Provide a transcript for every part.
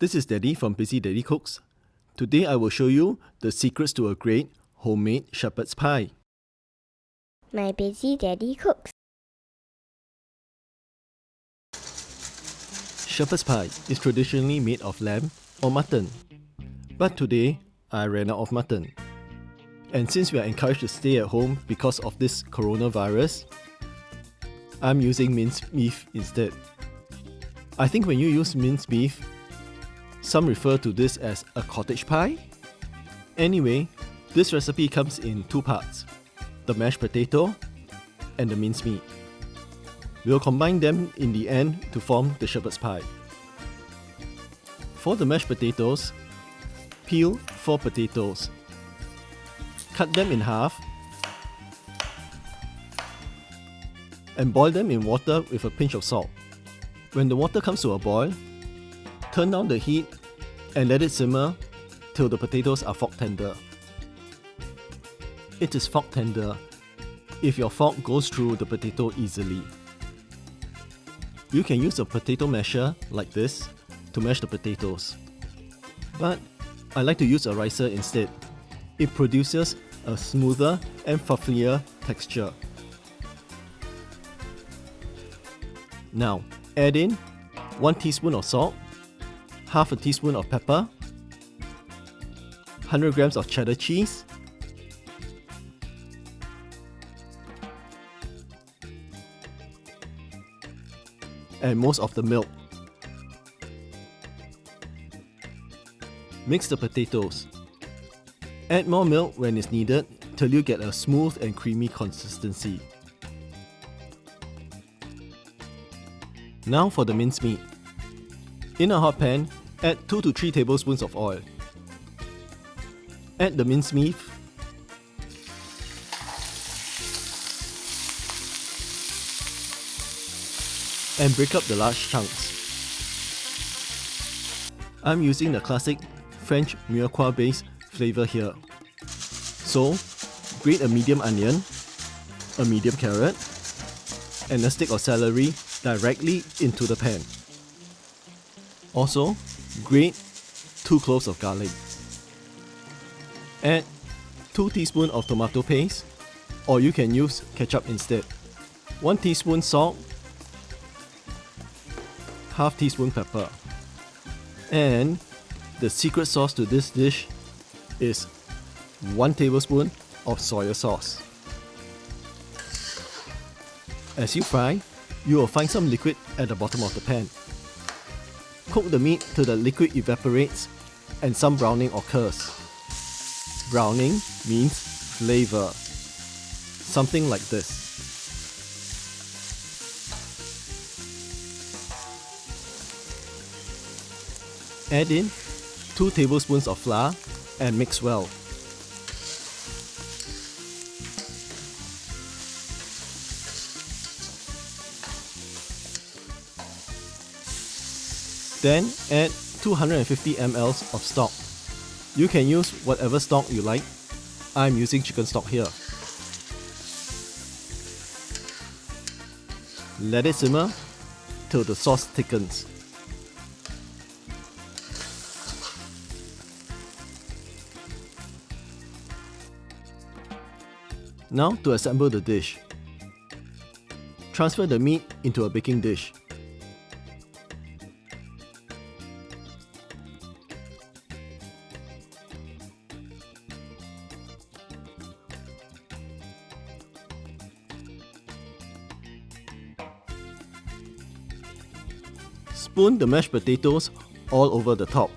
This is Daddy from Busy Daddy Cooks. Today I will show you the secrets to a great homemade shepherd's pie. My Busy Daddy Cooks. Shepherd's pie is traditionally made of lamb or mutton. But today, I ran out of mutton. And since we are encouraged to stay at home because of this coronavirus, I'm using minced beef instead. I think when you use minced beef, some refer to this as a cottage pie. Anyway, this recipe comes in two parts, the mashed potato and the mincemeat. We'll combine them in the end to form the shepherd's pie. For the mashed potatoes, peel 4 potatoes. Cut them in half and boil them in water with a pinch of salt. When the water comes to a boil, turn down the heat and let it simmer till the potatoes are fork tender. It is fork tender if your fork goes through the potato easily. You can use a potato masher like this to mash the potatoes. But I like to use a ricer instead. It produces a smoother and fluffier texture. Now, add in 1 teaspoon of salt, half a teaspoon of pepper, 100 grams of cheddar cheese, and most of the milk. Mix the potatoes. Add more milk when it's needed till you get a smooth and creamy consistency. Now for the mincemeat. In a hot pan, add 2 to 3 tablespoons of oil. Add the mincemeat and break up the large chunks. I'm using the classic French mirepoix based flavor here. So, grate a medium onion, a medium carrot, and a stick of celery directly into the pan. Also, grate 2 cloves of garlic. Add 2 teaspoons of tomato paste, or you can use ketchup instead. 1 teaspoon salt, half teaspoon pepper. And the secret sauce to this dish is 1 tablespoon of soya sauce. As you fry, you will find some liquid at the bottom of the pan. Cook the meat till the liquid evaporates and some browning occurs. Browning means flavor. Something like this. Add in 2 tablespoons of flour and mix well. Then add 250 ml of stock. You can use whatever stock you like. I'm using chicken stock here. Let it simmer till the sauce thickens. Now to assemble the dish. Transfer the meat into a baking dish. Spoon the mashed potatoes all over the top.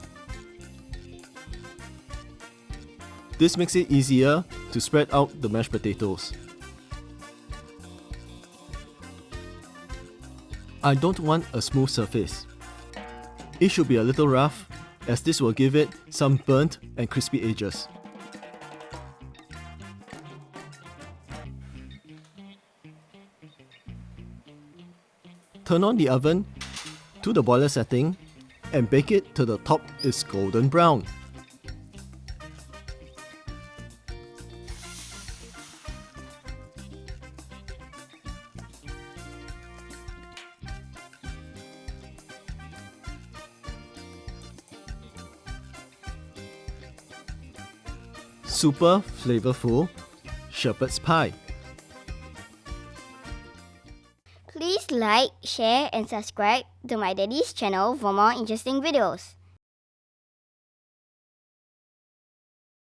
This makes it easier to spread out the mashed potatoes. I don't want a smooth surface. It should be a little rough, as this will give it some burnt and crispy edges. Turn on the oven to the boiler setting and bake it till the top is golden brown. super flavorful shepherd's pie. Please like, share and subscribe to my daddy's channel for more interesting videos.